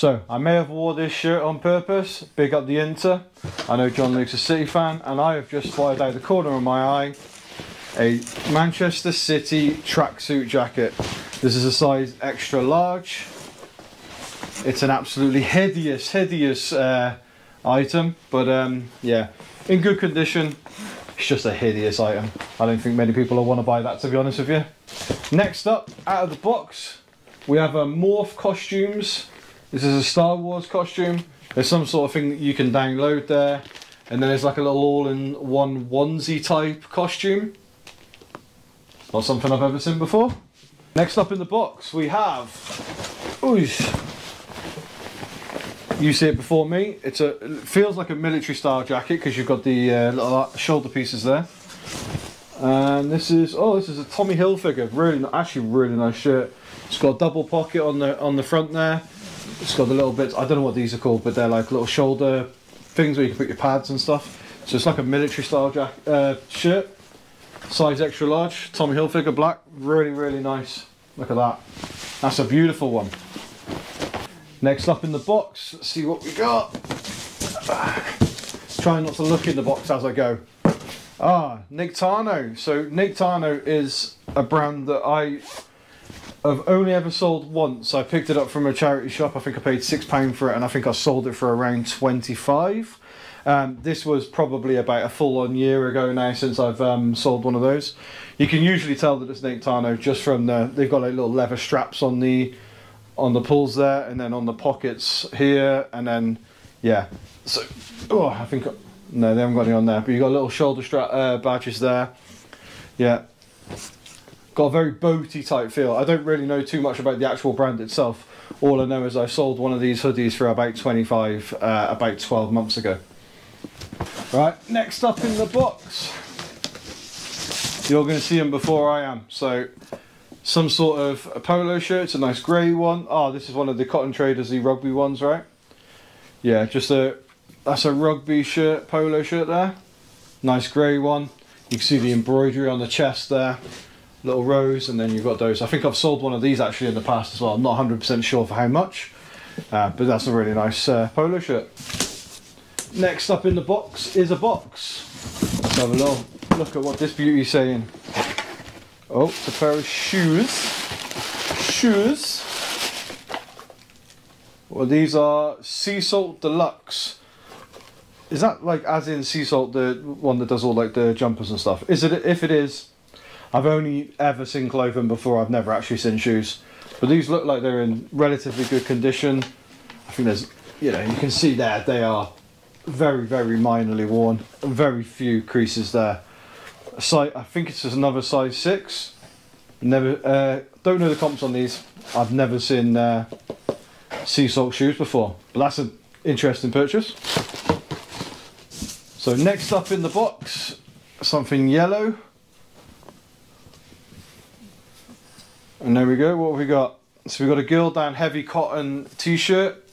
So I may have wore this shirt on purpose. Big up the Inter. I know John Luke's a City fan, and I have just spotted out the corner of my eye a Manchester City tracksuit jacket. This is a size extra large. It's an absolutely hideous item, but yeah, in good condition. It's just a hideous item. I don't think many people will want to buy that, to be honest with you. Next up, out of the box, we have a Morph costumes. This is a Star Wars costume. There's some sort of thing that you can download there. And then there's like a little all-in-one onesie type costume. Not something I've ever seen before. Next up in the box, we have... Oosh. You see it before me. It feels like a military style jacket because you've got the little shoulder pieces there. And this is a Tommy Hilfiger. Actually really nice shirt. It's got a double pocket on the front there. It's got the little bits, I don't know what these are called, but they're like little shoulder things where you can put your pads and stuff. So it's like a military style shirt. Size extra large, Tommy Hilfiger black. Really nice. Look at that. That's a beautiful one. Next up in the box, let's see what we got. Trying not to look in the box as I go. Nictano. So Nictano is a brand that I have only ever sold once. I picked it up from a charity shop. I think I paid £6 for it, and I think I sold it for around 25. This was probably about a full-on year ago now since I've sold one of those. You can usually tell that it's Nictano just from they've got like little leather straps on the pulls there, and then on the pockets here, and then yeah. So I think no, they haven't got any on there, but you got little shoulder strap badges there. Yeah. Got a very boaty type feel. I don't really know too much about the actual brand itself. All I know is I sold one of these hoodies for about 25 about 12 months ago. Right, next up in the box. You're going to see them before I am. So some sort of a polo shirt. It's a nice grey one. This is one of the Cotton Traders, the rugby ones, right? Yeah, that's a rugby shirt, polo shirt there. Nice grey one. You can see the embroidery on the chest there. Little rows, and then you've got those. I think I've sold one of these actually in the past as well. I'm not 100% sure for how much, but that's a really nice polo shirt. Next up in the box is a box. Let's have a little look at what this beauty's saying. Oh, it's a pair of shoes. Well, these are Sea Salt Deluxe. Is that like as in Sea Salt, the one that does all like the jumpers and stuff? Is it? If it is, I've only ever seen clothing before. I've never actually seen shoes. But these look like they're in relatively good condition. I think there's, you can see there they are very minorly worn. Very few creases there. I think it's just another size 6. Never, don't know the comps on these. I've never seen Sea Salt shoes before. But that's an interesting purchase. So next up in the box, something yellow. And there we go, what have we got? So we've got a Girl Down heavy cotton t-shirt.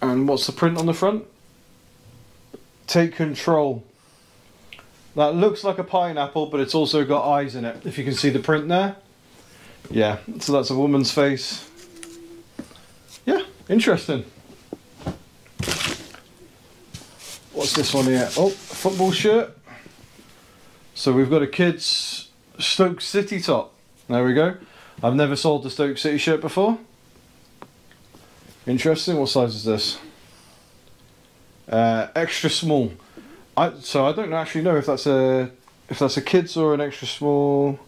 And what's the print on the front? Take Control. That looks like a pineapple, but it's also got eyes in it, if you can see the print there. Yeah, so that's a woman's face. Yeah, interesting. What's this one here? Oh, a football shirt. So we've got a kid's Stoke City top. There we go. I've never sold the Stoke City shirt before. Interesting. What size is this? Extra small. So I don't actually know if that's a kids or an extra small.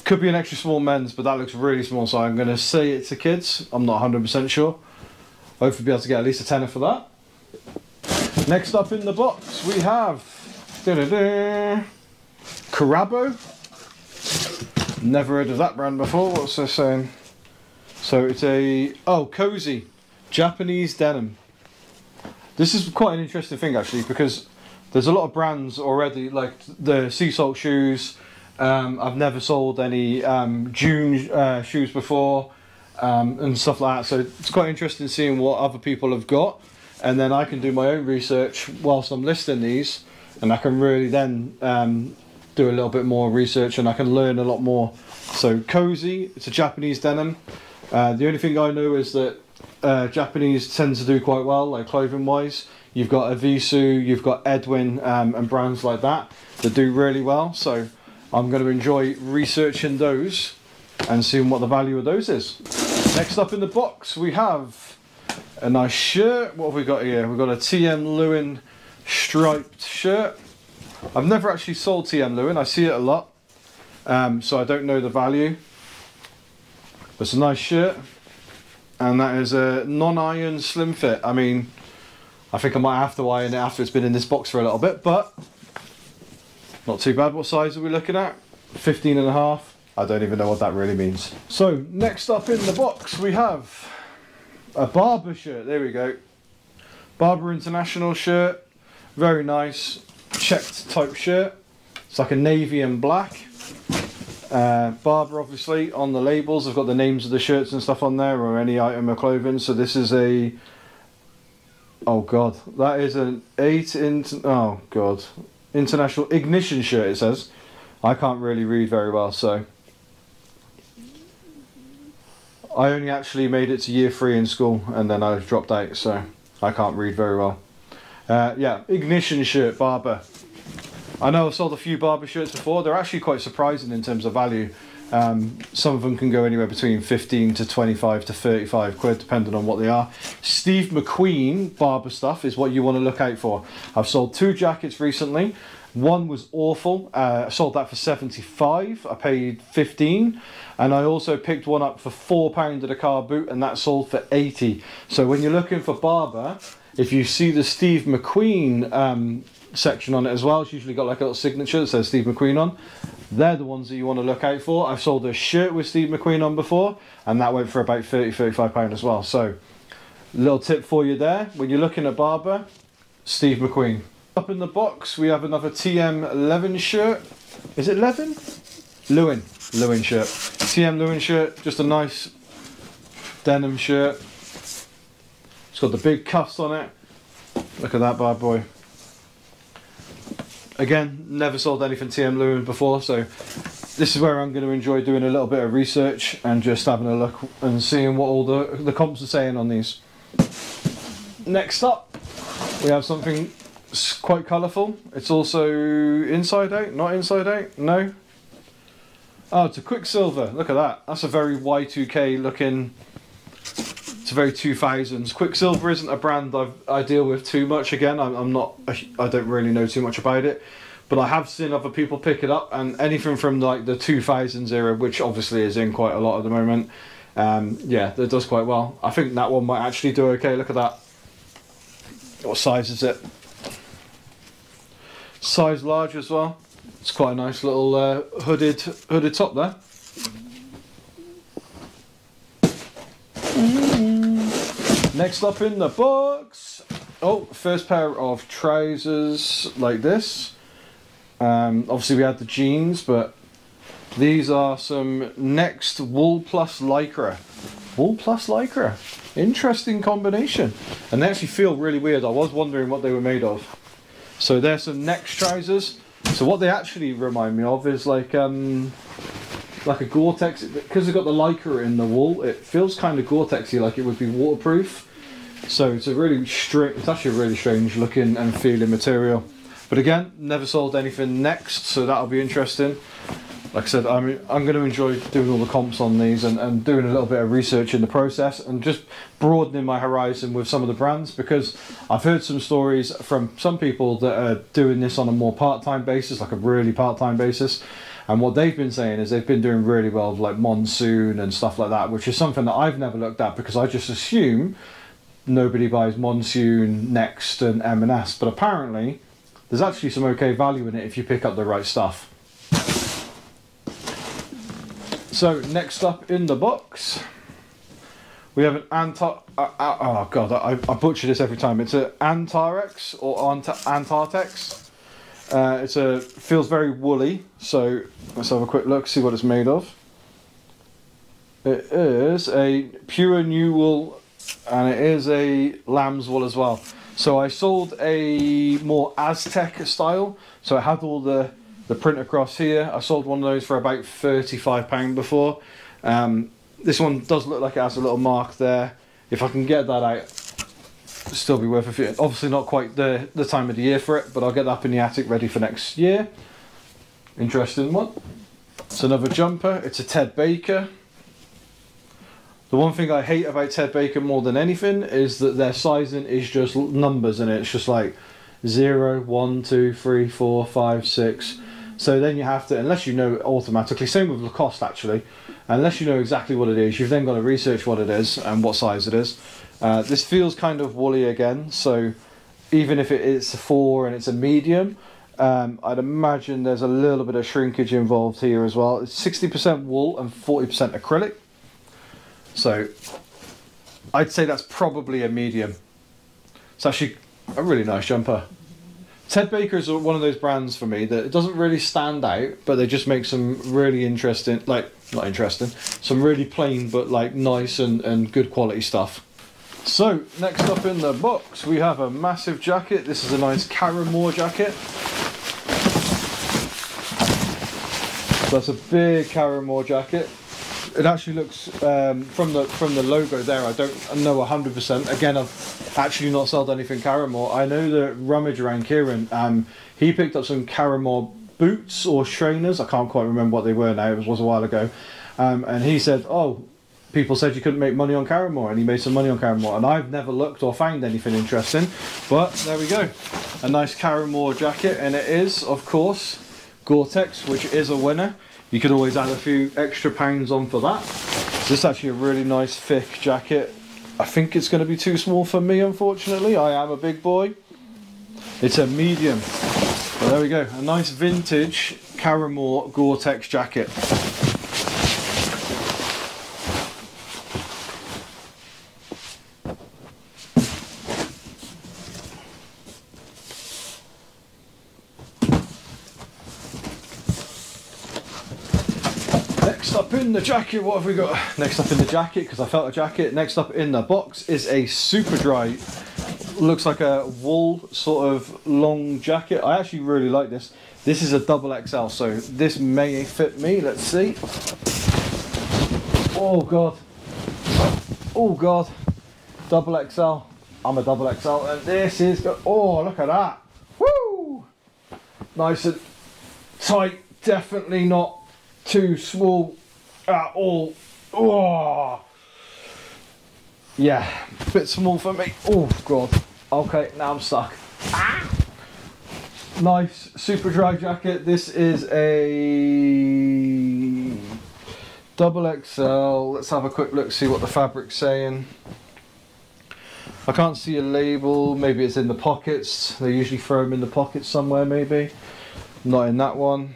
Could be an extra small men's, but that looks really small, so I'm going to say it's a kids. I'm not 100% sure. Hopefully be able to get at least a tenner for that. Next up in the box we have Carabo. Never heard of that brand before. What's this saying? So it's a cozy Japanese denim. This is quite an interesting thing actually, because there's a lot of brands already, like the Sea Salt shoes. I've never sold any June shoes before and stuff like that, so it's quite interesting seeing what other people have got, and then I can do my own research whilst I'm listing these, and I can really then do a little bit more research and I can learn a lot more. So Cozy, it's a Japanese denim. The only thing I know is that Japanese tend to do quite well, like clothing wise. You've got Avisu, you've got Edwin, and brands like that do really well. So I'm going to enjoy researching those and seeing what the value of those is. Next up in the box we have a nice shirt. What have we got here? We've got a TM Lewin striped shirt. I've never actually sold TM Lewin, I see it a lot, so I don't know the value. But it's a nice shirt, and that is a non-iron slim fit. I mean, I think I might have to iron it after it's been in this box for a little bit, but not too bad. What size are we looking at? 15.5. I don't even know what that really means. So next up in the box we have a Barber shirt. There we go. Barber International shirt. Very nice checked type shirt. It's like a navy and black. Barber obviously on the labels have got the names of the shirts and stuff on there, or any item of clothing. So this is a, oh god, that is an international ignition shirt, it says. I can't really read very well, so I only actually made it to year 3 in school and then I dropped out, so I can't read very well. Yeah, ignition shirt, Barber. I know I've sold a few Barber shirts before. They're actually quite surprising in terms of value. Some of them can go anywhere between 15 to 25 to 35 quid, depending on what they are. Steve McQueen Barber stuff is what you want to look out for. I've sold 2 jackets recently. One was awful. I sold that for 75. I paid 15. And I also picked one up for £4 at a car boot, and that sold for 80. So when you're looking for Barber, if you see the Steve McQueen section on it as well, it's usually got like a little signature that says Steve McQueen on. They're the ones that you want to look out for. I've sold a shirt with Steve McQueen on before, and that went for about £30–35 as well. So little tip for you there, when you're looking at Barber, Steve McQueen. Up in the box we have another TM Levin shirt. Is it Levin? Lewin shirt. TM Lewin shirt, just a nice denim shirt. It's got the big cuffs on it. Look at that bad boy. Again, never sold anything TM Lewin before, so this is where I'm going to enjoy doing a little bit of research and just having a look and seeing what all the comps are saying on these. Next up, we have something quite colourful. It's also inside out, not inside out, no. Oh, it's a Quicksilver. Look at that. That's a very Y2K looking. It's a very 2000s. Quicksilver isn't a brand I deal with too much. Again, I don't really know too much about it, but I have seen other people pick it up, and anything from like the 2000s era, which obviously is in quite a lot at the moment. Yeah, that does quite well. I think that one might actually do okay. Look at that. What size is it? Size large as well. It's quite a nice little hooded top there. Next up in the box, oh, first pair of trousers like this. Obviously we had the jeans, but these are some Next Wool Plus Lycra. Wool Plus Lycra, interesting combination, and they actually feel really weird. I was wondering what they were made of. So there's some Next trousers. So what they actually remind me of is like a Gore-Tex, because they've got the Lycra in the wool. It feels kind of Gore-Texy, like it would be waterproof. So it's a really it's actually a really strange looking and feeling material. But again, never sold anything Next, so that'll be interesting. Like I said, I'm going to enjoy doing all the comps on these and doing a little bit of research in the process and just broadening my horizon with some of the brands, because I've heard some stories from some people that are doing this on a more part-time basis, like a really part-time basis. And what they've been saying is they've been doing really well with like Monsoon and stuff like that, which is something that I've never looked at because I just assume nobody buys Monsoon, Next and M&S. But apparently there's actually some okay value in it if you pick up the right stuff. So next up in the box, we have an oh god, I butcher this every time. It's an Antarex or Antartex. Feels very woolly. So let's have a quick look, see what it's made of. It is a pure new wool, and it is a lamb's wool as well. So I sold a more Aztec style. So it had all the the print across here. I sold one of those for about £35 before. This one does look like it has a little mark there. If I can get that out, it'll still be worth a few. Obviously not quite the time of the year for it, but I'll get that up in the attic ready for next year. Interesting one. It's another jumper. It's a Ted Baker. The one thing I hate about Ted Baker more than anything is that their sizing is just numbers in it. It's just like 0, 1, 2, 3, 4, 5, 6. So then you have to, unless you know automatically, same with Lacoste actually, unless you know exactly what it is, you've then got to research what it is and what size it is. This feels kind of woolly again, so even if it's a 4 and it's a medium, I'd imagine there's a little bit of shrinkage involved here as well. It's 60% wool and 40% acrylic. So I'd say that's probably a medium. It's actually a really nice jumper. Ted Baker is one of those brands for me that it doesn't really stand out, but they just make some really interesting, like, not interesting, some really plain but like nice and good quality stuff. So next up in the box we have a massive jacket. This is a nice Caramore jacket. So that's a big Caramore jacket. It actually looks, from the logo there, I don't know 100%. Again, I've actually not sold anything Caramore. I know that rummage around Kieran, he picked up some Caramore boots or trainers. I can't quite remember what they were now, it was a while ago. And he said, oh, people said you couldn't make money on Caramore, and he made some money on Caramore. And I've never looked or found anything interesting, but there we go. A nice Caramore jacket, and it is, of course, Gore-Tex, which is a winner. You could always add a few extra pounds on for that. This is actually a really nice thick jacket. I think it's going to be too small for me, unfortunately. I am a big boy. It's a medium. But there we go. A nice vintage Caramore Gore-Tex jacket. Next up in the jacket, what have we got? Next up in the jacket, because I felt a jacket. Next up in the box is a super dry, looks like a wool sort of long jacket. I actually really like this. This is a double XL, so this may fit me. Let's see. Oh God. Oh God. Double XL. I'm a double XL, and this is good. Oh, look at that. Woo! Nice and tight. Definitely not too small at all. Oh, yeah, a bit small for me. Oh God. Okay, now I'm stuck. Ah! Nice super dry jacket. This is a double XL. Let's have a quick look, see what the fabric's saying. I can't see a label. Maybe it's in the pockets. They usually throw them in the pockets somewhere, maybe. Not in that one.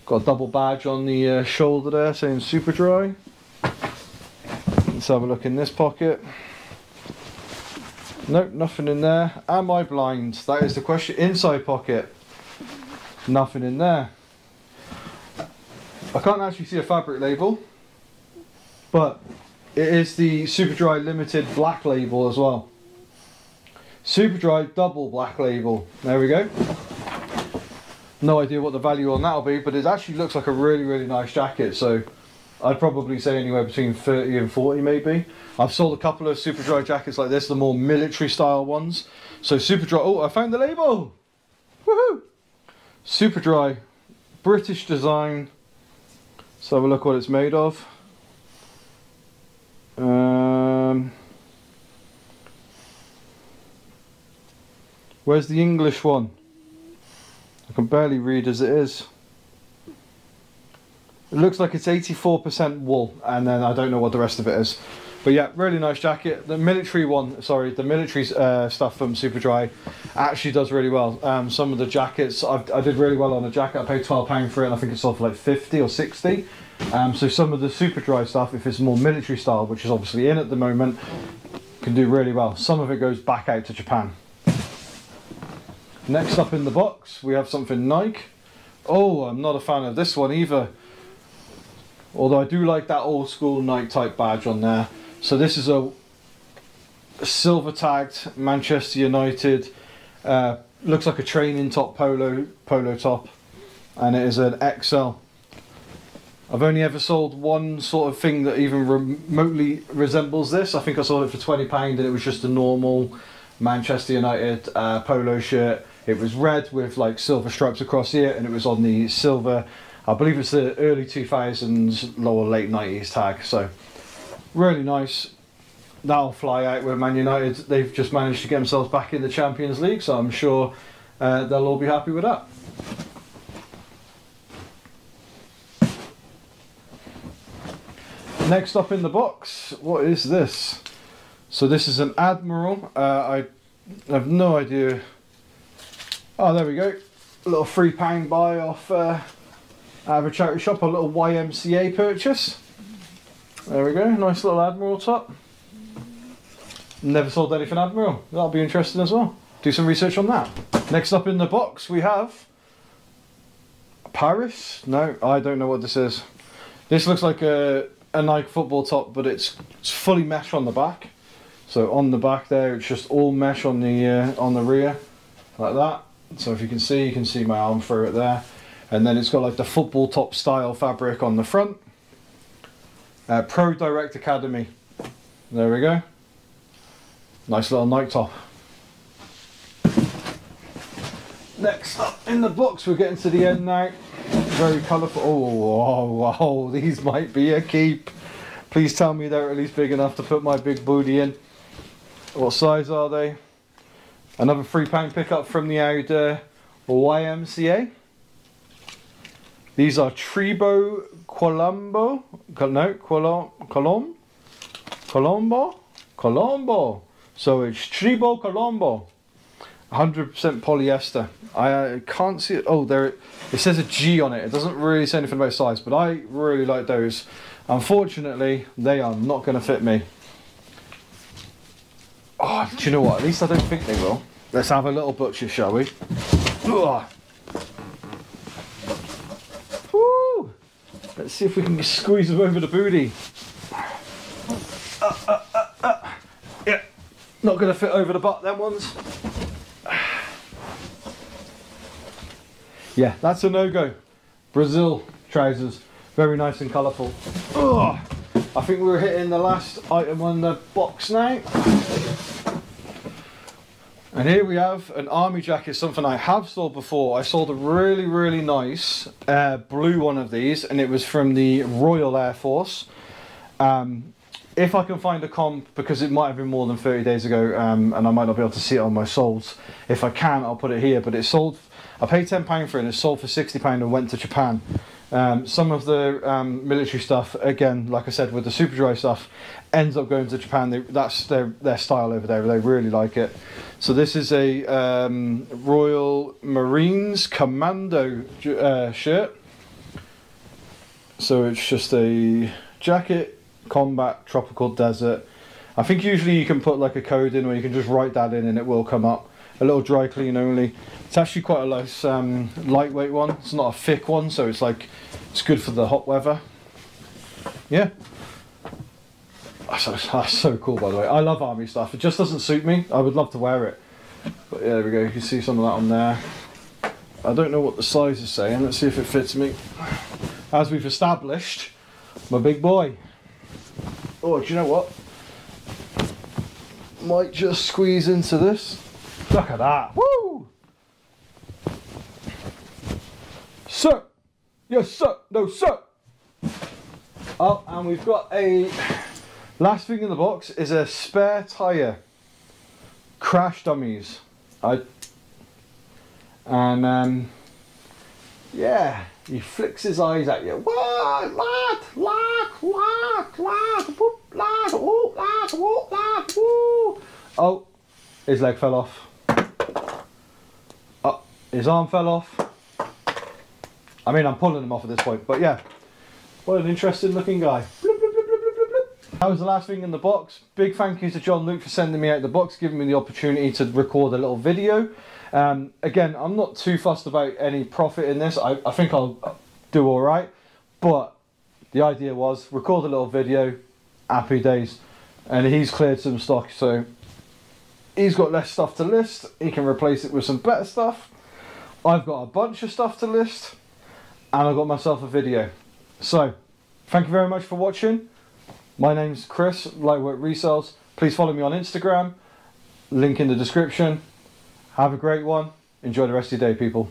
Got a double badge on the shoulder there saying super dry. Let's have a look in this pocket. Nope, nothing in there. Am I blind? That is the question. Inside pocket. Nothing in there. I can't actually see a fabric label, but it is the super dry limited black label as well. Super dry double black label. There we go. No idea what the value on that'll be, but it actually looks like a really, really nice jacket. So I'd probably say anywhere between 30 and 40 maybe. I've sold a couple of super dry jackets like this, the more military style ones. So super dry, oh, I found the label! Woohoo! Super dry, British design. Let's have a look what it's made of. Where's the English one? I can barely read as it is. It looks like it's 84% wool, and then I don't know what the rest of it is. But yeah, really nice jacket. The military one, sorry, the military stuff from Superdry actually does really well. Some of the jackets, I did really well on a jacket. I paid £12 for it, and I think it sold for like 50 or 60. So some of the Superdry stuff, if it's more military style, which is obviously in at the moment, can do really well. Some of it goes back out to Japan. Next up in the box, we have something Nike. Oh, I'm not a fan of this one either. Although I do like that old school Nike type badge on there. So this is a silver tagged Manchester United. Looks like a training top polo top. and it is an XL. I've only ever sold one sort of thing that even remotely resembles this. I think I sold it for £20 and it was just a normal Manchester United polo shirt. It was red with like silver stripes across here, and it was on the silver, I believe it's the early 2000s, lower late 90s tag. So really nice. That'll fly out with Man United. They've just managed to get themselves back in the Champions League, so I'm sure they'll all be happy with that. Next up in the box, what is this? So this is an Admiral. I have no idea. Oh, there we go. A little £3 buy off out of a charity shop, a little YMCA purchase. There we go, nice little Admiral top. Never sold anything Admiral. That'll be interesting as well. Do some research on that. Next up in the box we have Paris. No, I don't know what this is. This looks like a Nike football top, but it's fully mesh on the back. So on the back there, it's just all mesh on the rear, like that. So if you can see my arm through it there. And then it's got like the football top style fabric on the front. Pro Direct Academy. There we go. Nice little Nike top. Next up in the box, we're getting to the end now. Very colourful. Oh, these might be a keep. Please tell me they're at least big enough to put my big booty in. What size are they? Another £3 pickup from the old YMCA. These are Tribo Colombo. No, Colombo. So it's Tribo Colombo. 100% polyester. I can't see it. Oh, there it says a G on it. It doesn't really say anything about size, but I really like those. Unfortunately, they are not going to fit me. Oh, do you know what? At least I don't think they will. Let's have a little butcher, shall we? Ugh. Woo! Let's see if we can squeeze them over the booty. Yeah, not going to fit over the butt, them ones. Yeah, that's a no-go. Brazil trousers, very nice and colourful. Ugh. I think we're hitting the last item on the box now. And here we have an army jacket, something I have sold before. I sold a really, really nice blue one of these, and it was from the Royal Air Force. If I can find a comp, because it might have been more than 30 days ago, and I might not be able to see it on my solds. If I can, I'll put it here, but it sold, I paid £10 for it, and it sold for £60 and went to Japan. Some of the military stuff, again, like I said, with the super dry stuff, ends up going to Japan. That's their style over there. They really like it. So this is a Royal Marines Commando shirt. So it's just a jacket, combat, tropical desert. I think usually you can put like a code in, or you can just write that in and it will come up. A little dry clean only. It's actually quite a nice lightweight one. It's not a thick one, so it's it's good for the hot weather. Yeah. That's so cool, by the way. I love army stuff. It just doesn't suit me. I would love to wear it. But yeah, there we go. You can see some of that on there. I don't know what the size is saying. Let's see if it fits me. As we've established, my big boy. Oh, do you know what? Might just squeeze into this. Look at that. Woo! Sir! Yes, sir! No, sir! Oh, and we've got a... Last thing in the box is a spare tyre. Crash dummies. Yeah, he flicks his eyes at you. What? Oh, his leg fell off. Oh, his arm fell off. I mean, I'm pulling him off at this point, but yeah. What an interesting looking guy. That was the last thing in the box. Big thank you to John Luke for sending me out the box, giving me the opportunity to record a little video. Again, I'm not too fussed about any profit in this. I think I'll do all right. But the idea was record a little video, happy days. And he's cleared some stock, so he's got less stuff to list. He can replace it with some better stuff. I've got a bunch of stuff to list. and I got myself a video. So, thank you very much for watching. My name's Chris, Lightwork Resells. Please follow me on Instagram, link in the description. Have a great one. Enjoy the rest of your day, people.